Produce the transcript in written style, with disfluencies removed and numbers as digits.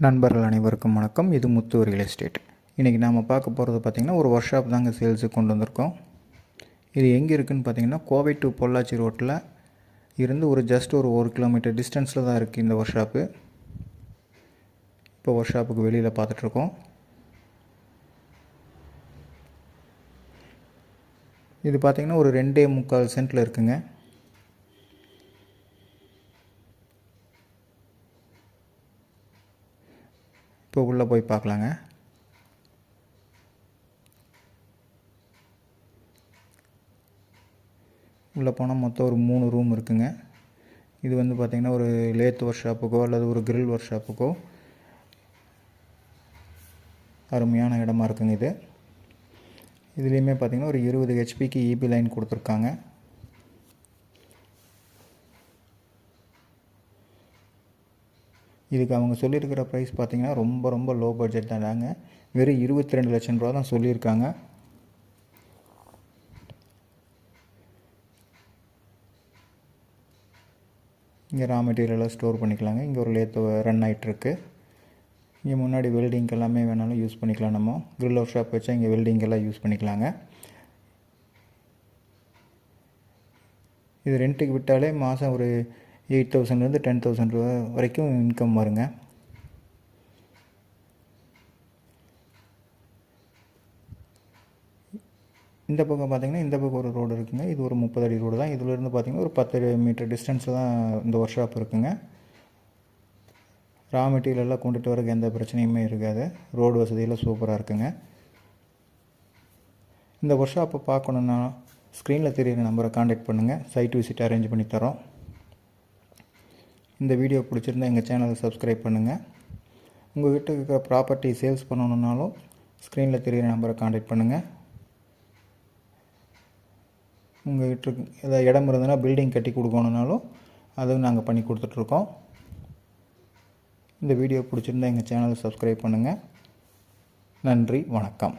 நண்பர்கள் அனைவருக்கும் வணக்கம். இது முத்து ரியல் எஸ்டேட். இன்றைக்கி நாம் பார்க்க போகிறது பார்த்திங்கன்னா ஒரு ஒர்க் ஷாப் தாங்க சேல்ஸுக்கு கொண்டு வந்திருக்கோம். இது எங்கே இருக்குதுன்னு பார்த்திங்கன்னா கோவை டு பொள்ளாச்சி ரோட்டில் இருந்து ஜஸ்ட் ஒரு 1 கிலோமீட்டர் டிஸ்டன்ஸில் தான் இருக்குது இந்த ஒர்க் ஷாப்பு. இப்போ ஒர்க் ஷாப்புக்கு வெளியில் பார்த்துட்ருக்கோம். இது பார்த்திங்கன்னா ஒரு 2.25 சென்ட்டில் இருக்குங்க. இப்போ உள்ளே போய் பார்க்கலாங்க. உள்ளே போனால் மொத்தம் ஒரு 3 ரூம் இருக்குங்க. இது பார்த்திங்கன்னா ஒரு லேத் ஒர்க் ஷாப்புக்கோ அல்லது ஒரு கிரில் ஒர்க் ஷாப்புக்கோ அருமையான இடமா இருக்குங்க. இதுலேயுமே பார்த்திங்கன்னா ஒரு 20 ஹெச்பிக்கு இபி லைன் கொடுத்துருக்காங்க. இதுக்கு அவங்க சொல்லியிருக்கிற ப்ரைஸ் பார்த்திங்கன்னா ரொம்ப லோ பட்ஜெட் தாங்க. வெறும் 22 லட்சம் ரூபா தான் சொல்லியிருக்காங்க. இங்கே ரா மெட்டீரியலாக ஸ்டோர் பண்ணிக்கலாங்க. இங்கே ஒரு லேத் ரன் ஆகிட்டுருக்கு. இங்கே முன்னாடி வெல்டிங்க்கு எல்லாமே வேணாலும் யூஸ் பண்ணிக்கலாம். நம்ம கிரில் ஒர்க் ஷாப் வச்சா இங்கே வெல்டிங்கெல்லாம் யூஸ் பண்ணிக்கலாங்க. இது ரெண்ட்டுக்கு விட்டாலே மாதம் ஒரு 8,000 10,000 ரூபா வரைக்கும் இன்கம் வருங்க. இந்த பக்கம் பார்த்திங்கன்னா இந்த பக்கம் ஒரு ரோடு இருக்குங்க. இது ஒரு 30 அடி ரோடு தான். இதிலேருந்து பார்த்திங்கன்னா ஒரு 10 மீட்டர் டிஸ்டன்ஸில் தான் இந்த ஒர்க் ஷாப் இருக்குங்க. ரா மெட்டீரியலெல்லாம் கொண்டுட்டு வரக்கு எந்த பிரச்சனையுமே இருக்காது. ரோடு வசதியெல்லாம் சூப்பராக இருக்குங்க. இந்த ஒர்க் ஷாப்பை பார்க்கணுன்னா ஸ்க்ரீனில் தெரியிற நம்பரை காண்டாக்ட் பண்ணுங்கள். சைட் விசிட் அரேஞ்ச் பண்ணி தரோம். இந்த வீடியோ பிடிச்சிருந்தால் எங்கள் சேனலை சப்ஸ்கிரைப் பண்ணுங்கள். உங்கள் கிட்ட இருக்கிற ப்ராப்பர்ட்டி சேல்ஸ் பண்ணணுன்னாலும் ஸ்க்ரீனில் தெரியிற நம்பரை காண்டாக்ட் பண்ணுங்கள். உங்கள் கிட்ட ஏதாவது இடம் இருந்ததுன்னா பில்டிங் கட்டி கொடுக்கணுன்னாலும் அதுவும் நாங்கள் பண்ணி கொடுத்துட்ருக்கோம். இந்த வீடியோ பிடிச்சிருந்தால் எங்கள் சேனலை சப்ஸ்கிரைப் பண்ணுங்கள். நன்றி, வணக்கம்.